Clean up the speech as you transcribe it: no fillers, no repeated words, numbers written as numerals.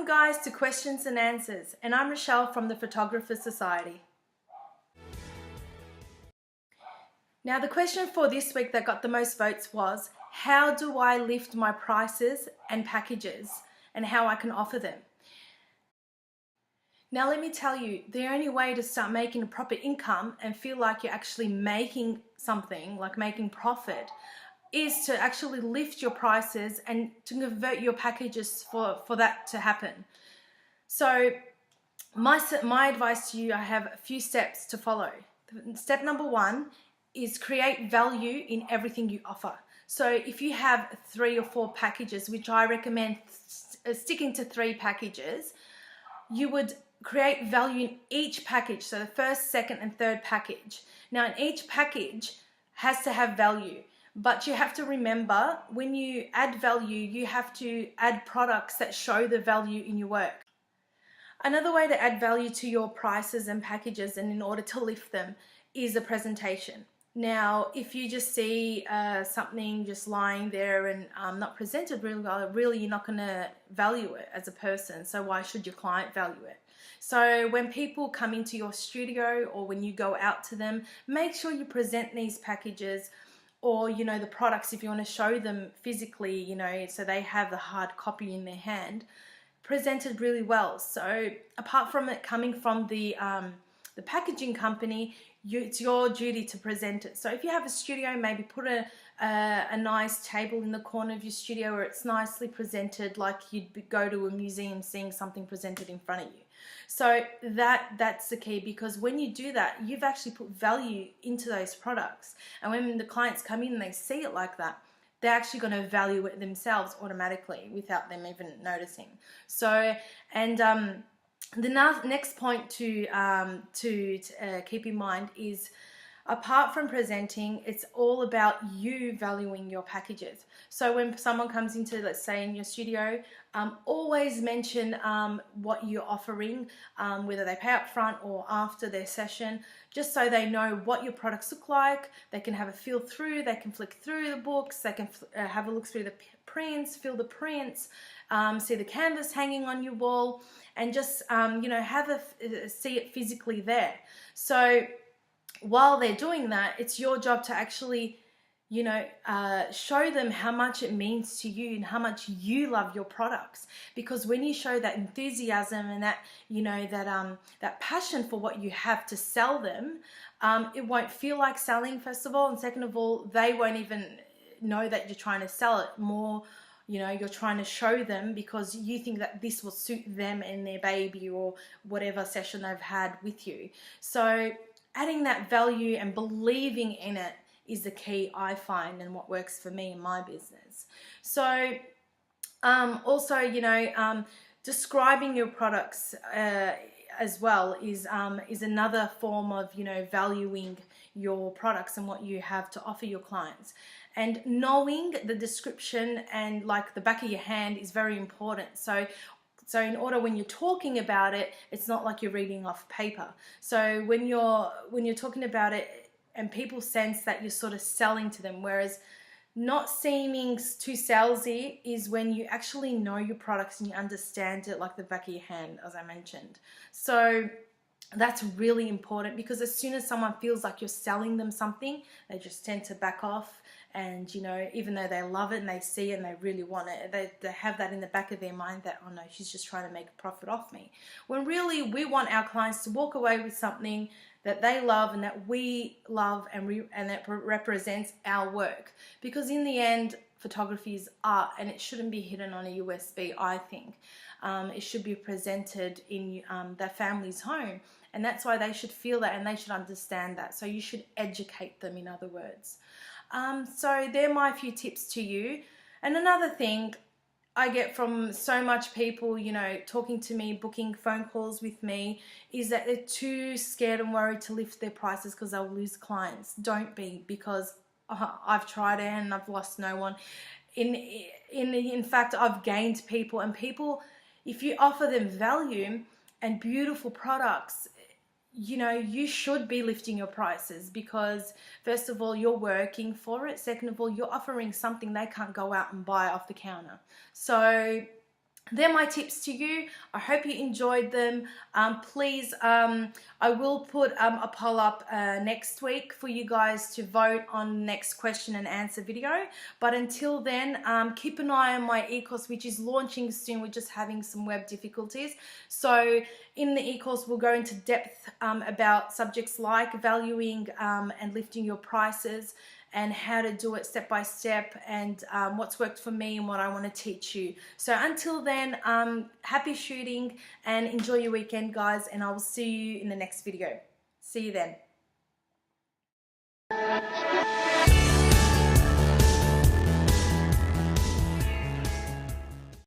Welcome guys to Questions and Answers, and I'm Rochelle from the Photographers Society. Now the question for this week that got the most votes was, how do I lift my prices and packages and how I can offer them? Now let me tell you, the only way to start making a proper income and feel like you're actually making something, like making profit, is to actually lift your prices and to convert your packages for that to happen. So my advice to you, I have a few steps to follow. Step number one is create value in everything you offer. So if you have 3 or 4 packages, which I recommend sticking to 3 packages, you would create value in each package. So the first, second, and third package. Now in each package has to have value. But you have to remember, when you add value, you have to add products that show the value in your work. Another way to add value to your prices and packages, and in order to lift them, is a presentation. Now, if you just see something just lying there and not presented really well, really you're not going to value it as a person. So why should your client value it? So when people come into your studio or when you go out to them, make sure you present these packages or, the products, if you want to show them physically, so they have the hard copy in their hand, presented really well. So apart from it coming from the packaging company, it's your duty to present it. So if you have a studio, maybe put a nice table in the corner of your studio where it's nicely presented, like you'd go to a museum seeing something presented in front of you. So that's the key, because when you do that, you've actually put value into those products. And when the clients come in and they see it like that, they're actually going to value it themselves automatically without them even noticing. So, and the next point to keep in mind is, apart from presenting, it's all about you valuing your packages. So when someone comes into, let's say, in your studio, always mention what you're offering, whether they pay up front or after their session, just so they know what your products look like. They can have a feel through, they can flick through the books, they can have a look through the prints, feel the prints, see the canvas hanging on your wall, and just see it physically there. So while they're doing that, it's your job to actually, show them how much it means to you and how much you love your products. Because when you show that enthusiasm and that, that passion for what you have to sell them, it won't feel like selling, first of all, and second of all, they won't even know that you're trying to sell it. More, you're trying to show them because you think that this will suit them and their baby or whatever session they've had with you. So adding that value and believing in it is the key, I find, and what works for me in my business. So also, describing your products as well is another form of, valuing your products and what you have to offer your clients. And knowing the description and like the back of your hand is very important. So in order, when you're talking about it, it's not like you're reading off paper. So when you're talking about it and people sense that you're sort of selling to them, whereas not seeming too salesy is when you actually know your products and you understand it like the back of your hand, as I mentioned. So that's really important, because as soon as someone feels like you're selling them something, they just tend to back off. And even though they love it and they see it and they really want it, they have that in the back of their mind that, oh no, she's just trying to make a profit off me. When really we want our clients to walk away with something that they love and that we love and that represents our work. Because in the end, photography is art, and it shouldn't be hidden on a USB, I think. It should be presented in their family's home, and that's why they should feel that and they should understand that. So you should educate them, in other words. So they're my few tips to you. And another thing I get from so much people, talking to me, booking phone calls with me, is that they're too scared and worried to lift their prices because they'll lose clients. Don't be, because I've tried it and I've lost no one. In fact, I've gained people, and people, if you offer them value and beautiful products, you should be lifting your prices, because first of all, you're working for it. Second of all, you're offering something they can't go out and buy off the counter. So they're my tips to you. I hope you enjoyed them. Please, I will put a poll up next week for you guys to vote on next question and answer video. But until then, keep an eye on my e-course, which is launching soon. We're just having some web difficulties. So in the e-course, we'll go into depth about subjects like valuing and lifting your prices, and how to do it step by step, and what's worked for me and what I want to teach you. So until then, happy shooting and enjoy your weekend, guys, and I will see you in the next video. See you then.